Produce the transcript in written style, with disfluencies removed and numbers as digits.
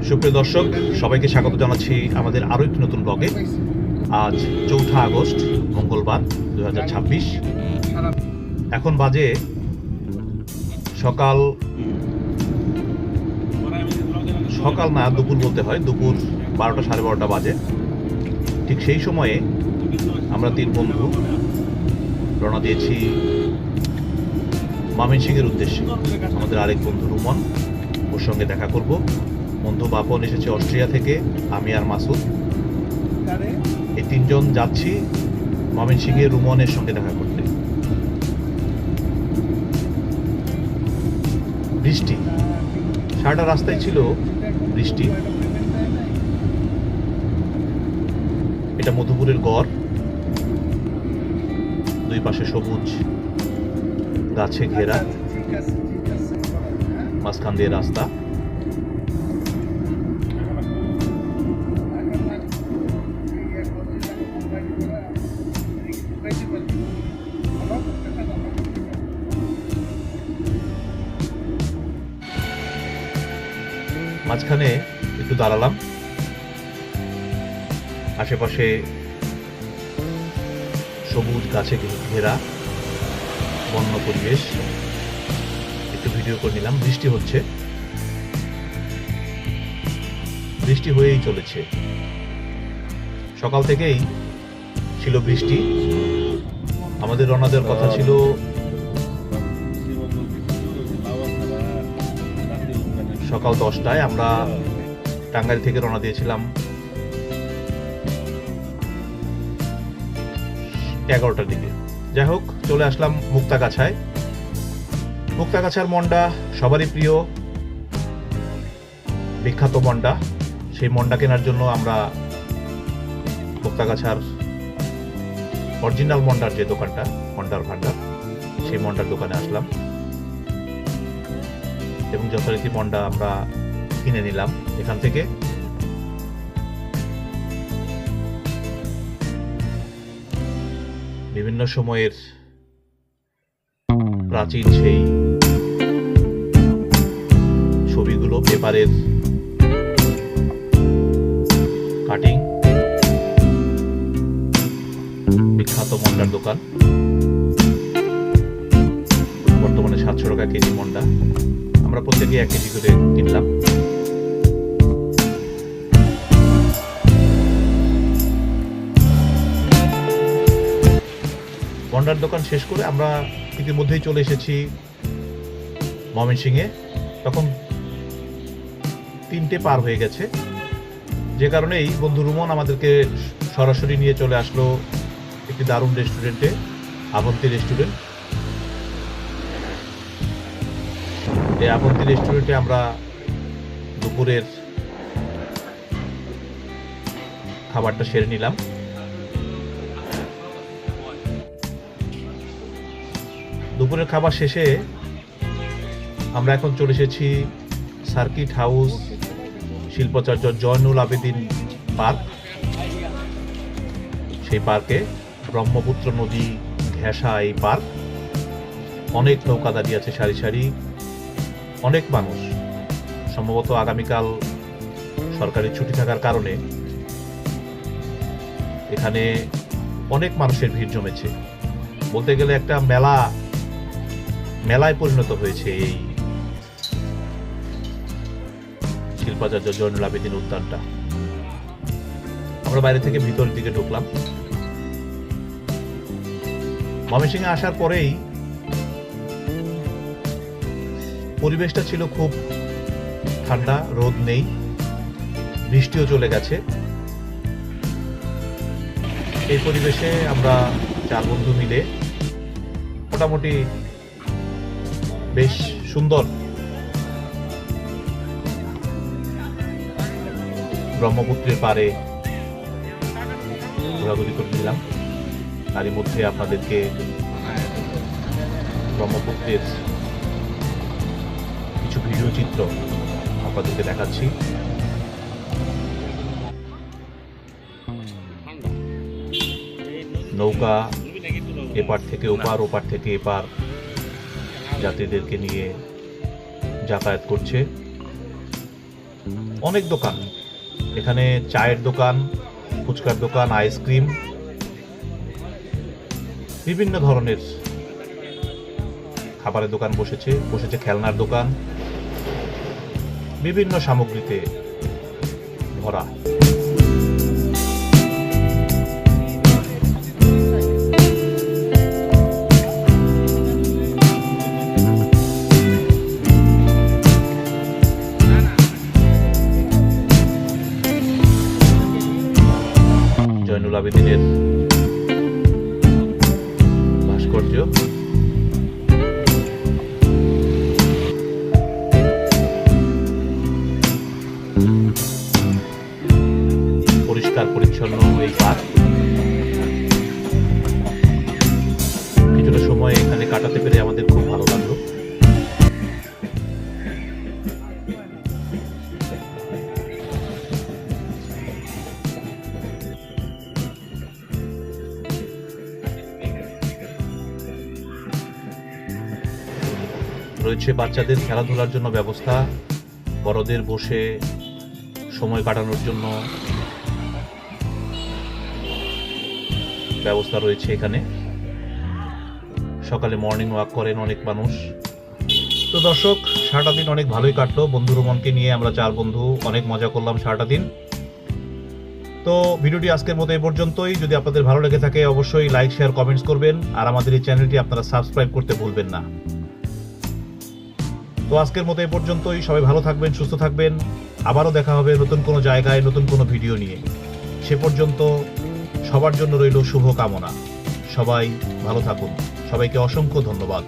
সুপ্রিয় দর্শক, সবাইকে স্বাগত জানাচ্ছি আমাদের আরও একটি নতুন ব্লগে। আজ 4 আগস্ট মঙ্গলবার 2026। এখন বাজে সকাল না, দুপুর বলতে হয়, দুপুর 12টা সাড়ে 12টা বাজে। ঠিক সেই সময়ে আমরা 3 বন্ধু রওনা দিয়েছি ময়মনসিংহের উদ্দেশ্যে। আমাদের আরেক বন্ধু রুমন, ওর সঙ্গে দেখা করব। বন্ধু বাপন এসেছে অস্ট্রিয়া থেকে, আমি আর মাসুদ, এই 3 জন যাচ্ছি ময়মনসিংহের রুমনের সঙ্গে দেখা করতে। বৃষ্টি, সারাটা রাস্তায় ছিল বৃষ্টি। এটা মধুপুরের গড়, দুই পাশে সবুজ গাছে ঘেরা, মাঝখান দিয়ে রাস্তা। মাঝখানে একটু দাঁড়ালাম, আশেপাশে সবুজ গাছে ঘেরা বন্য পরিবেশ, একটু ভিডিও করে নিলাম। বৃষ্টি হচ্ছে, বৃষ্টি হয়েই চলেছে, সকাল থেকেই ছিল বৃষ্টি। আমাদের রওনা দেওয়ার কথা ছিল সকাল 10টায়। আমরা টাঙ্গাইল থেকে রওনা দিয়েছিলাম 11টার দিকে। যাই হোক, চলে আসলাম মুক্তাগাছায়। মুক্তাগাছার মন্ডা সবারই প্রিয়, বিখ্যাত মন্ডা। সেই মন্ডা কেনার জন্য আমরা মুক্তাগাছার অরিজিনাল মন্ডার যে দোকানটা, মন্ডার ভান্ডার, সেই মন্ডার দোকানে আসলাম এবং যথারীতি মন্ডা আমরা কিনে নিলাম এখান থেকে। বিভিন্ন সময়ের প্রাচীন সেই ছবিগুলো, পেপারের কাটিং, বিখ্যাত মন্ডার দোকান। বর্তমানে 700 টাকা কেজি মন্ডা, আমরা প্রত্যেকে 1 কেজি করে কিনলাম। মন্ডার দোকান শেষ করে আমরা ইতিমধ্যেই চলে এসেছি ময়মনসিংহে। তখন 3টে পার হয়ে গেছে, যে কারণেই বন্ধু রুমন আমাদেরকে সরাসরি নিয়ে চলে আসলো একটি দারুণ রেস্টুরেন্টে, আবন্তি রেস্টুরেন্ট। এই আবন্তি রেস্টুরেন্টে আমরা দুপুরের খাবারটা সেরে নিলাম। দুপুরের খাবার শেষে আমরা এখন চলে এসেছি সার্কিট হাউস, শিল্পাচার্য জয়নুল আবেদিন পার্ক। সেই পার্কে ব্রহ্মপুত্র নদী ঘেঁষা এই পার্ক। অনেক নৌকা দাঁড়িয়ে আছে সারি সারি, অনেক মানুষ। সম্ভবত আগামীকাল সরকারি ছুটি থাকার কারণে এখানে অনেক মানুষের ভিড় জমেছে। বলতে গেলে একটা মেলায় পরিণত হয়েছে এই শিল্পাচার্য জয়নুল আবেদিন উদ্যানটা। আমরা বাইরে থেকে ভিতরের দিকে ঢুকলাম। ময়মনসিংহে আসার পরেই পরিবেশটা ছিল খুব ঠান্ডা, রোদ নেই, বৃষ্টিও চলে গেছে। এই পরিবেশে আমরা 4 বন্ধু মিলে মোটামুটি বেশ সুন্দর ব্রহ্মপুত্রের পাড়ে ঘোরাঘুরি করে নিলাম। তারই মধ্যে আপনাদেরকে ব্রহ্মপুত্রের কিছু ভিডিও চিত্র আপনাদেরকে দেখাচ্ছি। নৌকা এপার থেকে ওপার, ওপার থেকে এপার যাত্রীদেরকে নিয়ে যাতায়াত করছে। অনেক দোকান, এখানে চায়ের দোকান, ফুচকার দোকান, আইসক্রিম, বিভিন্ন ধরনের খাবারের দোকান বসেছে খেলনার দোকান, বিভিন্ন সামগ্রীতে ভরা। জয়নুল আবেদিনের ভাস্কর্য, পরিষ্কার পরিচ্ছন্ন এই পার্ক। কিছুটা সময় এখানে কাটাতে পেরে আমাদের খুব ভালো লাগলো। রয়েছে বাচ্চাদের খেলাধুলার জন্য ব্যবস্থা, বড়দের বসে সময় কাটানোর জন্য ব্যবস্থা রয়েছে এখানে। সকালে মর্নিং ওয়াক করেন অনেক মানুষ। তো দর্শক, সারাটা দিন অনেক ভালোই কাটলো। বন্ধু রোমনকে নিয়ে আমরা 4 বন্ধু অনেক মজা করলাম সারাটা দিন। তো ভিডিওটি আজকের মতো এই পর্যন্তই। যদি আপনাদের ভালো লেগে থাকে অবশ্যই লাইক, শেয়ার, কমেন্টস করবেন, আর আমাদের এই চ্যানেলটি আপনারা সাবস্ক্রাইব করতে ভুলবেন না। তো আজকের মতো এই পর্যন্তই। সবাই ভালো থাকবেন, সুস্থ থাকবেন। আবারও দেখা হবে নতুন কোনো জায়গায়, নতুন কোনো ভিডিও নিয়ে। সে পর্যন্ত সবার জন্য রইল শুভ কামনা। সবাই ভালো থাকুন। সবাইকে অসংখ্য ধন্যবাদ।